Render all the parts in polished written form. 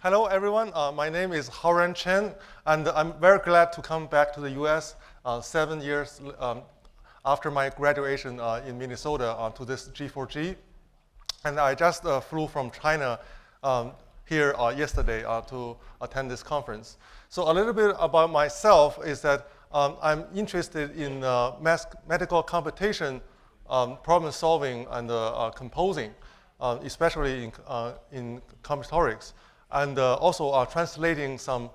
Hello, everyone. My name is Haoran Chen, and I'm very glad to come back to the US 7 years after my graduation in Minnesota to this G4G. And I just flew from China here yesterday to attend this conference. So a little bit about myself is that I'm interested in mathematical computation, problem solving, and composing, especially in combinatorics. And also translating some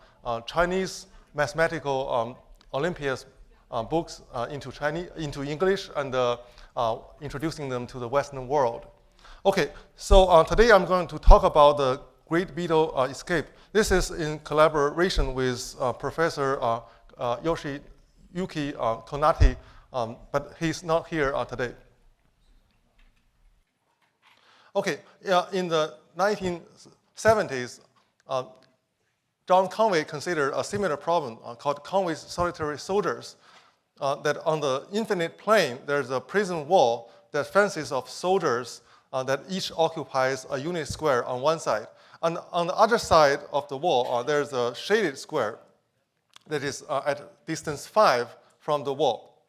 Chinese mathematical Olympiad books into English and introducing them to the Western world. Okay, so today I'm going to talk about the Great Beetle escape. This is in collaboration with Professor Yoshiyuki Konati, but he's not here today. Okay, in the 1970s, John Conway considered a similar problem called Conway's solitary soldiers, that on the infinite plane, there's a prison wall that fences of soldiers that each occupies a unit square on one side. And on the other side of the wall, there's a shaded square that is at distance 5 from the wall.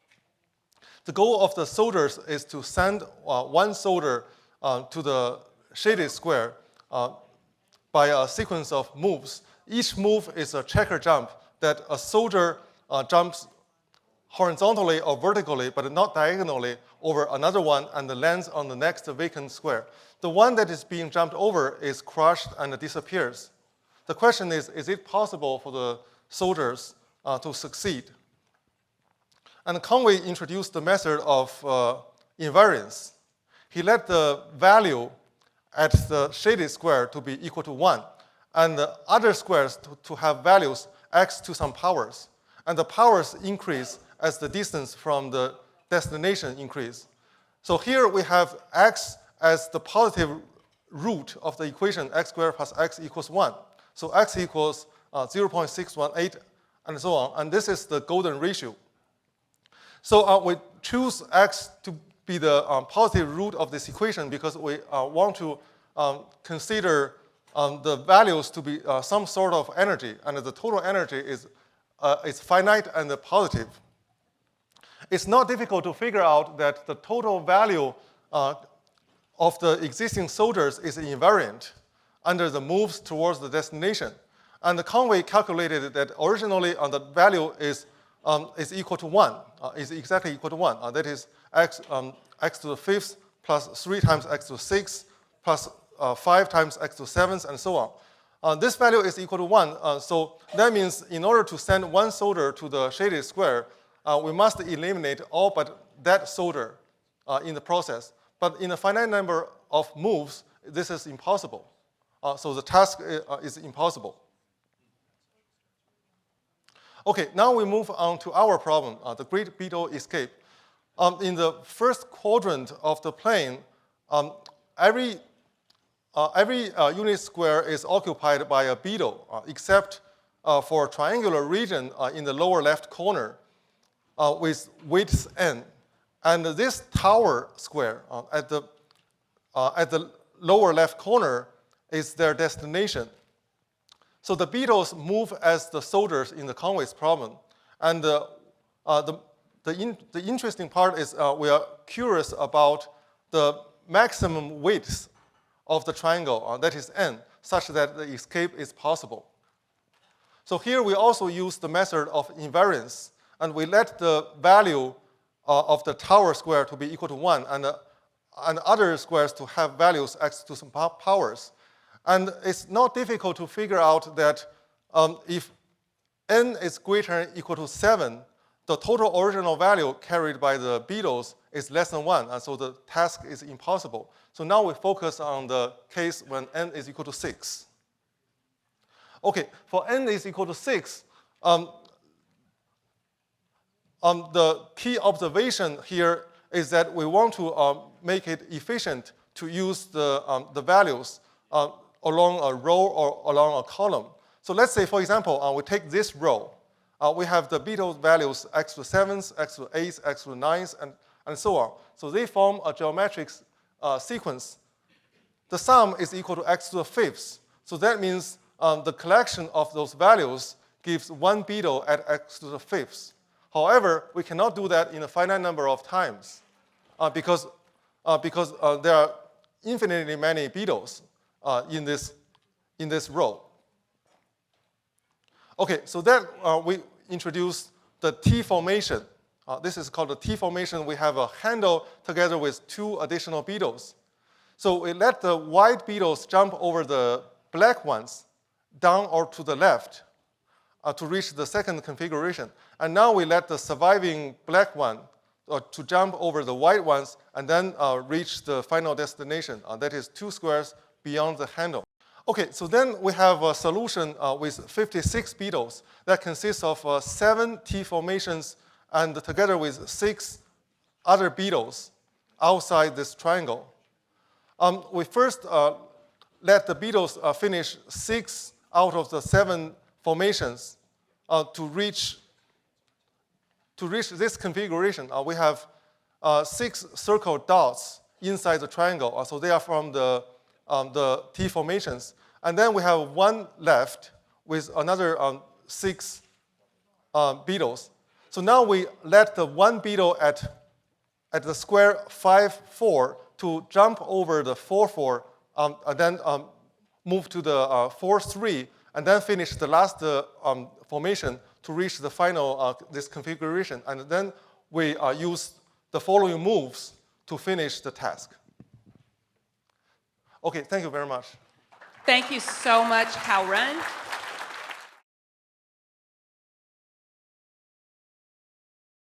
The goal of the soldiers is to send one soldier to the shaded square by a sequence of moves. Each move is a checker jump that a soldier jumps horizontally or vertically, but not diagonally, over another one and lands on the next vacant square. The one that is being jumped over is crushed and disappears. The question is it possible for the soldiers to succeed? And Conway introduced the method of invariance. He let the value at the shaded square to be equal to 1, and the other squares to have values x to some powers. And the powers increase as the distance from the destination increase. So here we have x as the positive root of the equation x squared plus x equals 1. So x equals 0.618 and so on. And this is the golden ratio. So we choose x to be the positive root of this equation because we want to consider the values to be some sort of energy, and the total energy is finite and positive. It's not difficult to figure out that the total value of the existing soldiers is invariant under the moves towards the destination. And Conway calculated that originally the value is equal to 1, is exactly equal to 1. That is x to the 5th plus 3 times x to the 6th plus 5 times x to the 7th and so on. This value is equal to 1. So that means in order to send one soldier to the shaded square, we must eliminate all but that soldier in the process. But in a finite number of moves, this is impossible. So the task is impossible. Okay, now we move on to our problem, the Great Beetle escape. In the first quadrant of the plane, every unit square is occupied by a beetle, except for a triangular region in the lower left corner with width n. And this tower square at the lower left corner is their destination. So the beetles move as the soldiers in the Conway's problem. And the interesting part is we are curious about the maximum width of the triangle, that is n, such that the escape is possible. So here we also use the method of invariance, and we let the value of the tower square to be equal to 1, and other squares to have values x to some powers. And it's not difficult to figure out that if n is greater than or equal to 7, the total original value carried by the beetles is less than 1, and so the task is impossible. So now we focus on the case when n is equal to 6. Okay, for n is equal to 6, the key observation here is that we want to make it efficient to use the values along a row or along a column. So let's say, for example, we take this row. We have the beetle values x to the 7th, x to the 8th, x to the 9th, and so on. So they form a geometric sequence. The sum is equal to x to the 5th. So that means the collection of those values gives one beetle at x to the fifth. However, we cannot do that in a finite number of times because there are infinitely many beetles in this row. Okay, so then we introduce the T formation. This is called the T formation. We have a handle together with two additional beetles. So we let the white beetles jump over the black ones down or to the left to reach the second configuration. And now we let the surviving black one to jump over the white ones and then reach the final destination. That is 2 squares beyond the handle. Okay, so then we have a solution with 56 beetles that consists of 7 T formations and together with 6 other beetles outside this triangle. We first let the beetles finish 6 out of the 7 formations to reach this configuration. We have 6 circle dots inside the triangle, so they are from the T formations. And then we have 1 left with another 6 beetles. So now we let the 1 beetle at the square 5, 4 to jump over the 4, 4, and then move to the 4, 3, and then finish the last formation to reach the final this configuration. And then we use the following moves to finish the task. Okay, thank you very much. Thank you so much, Haoran.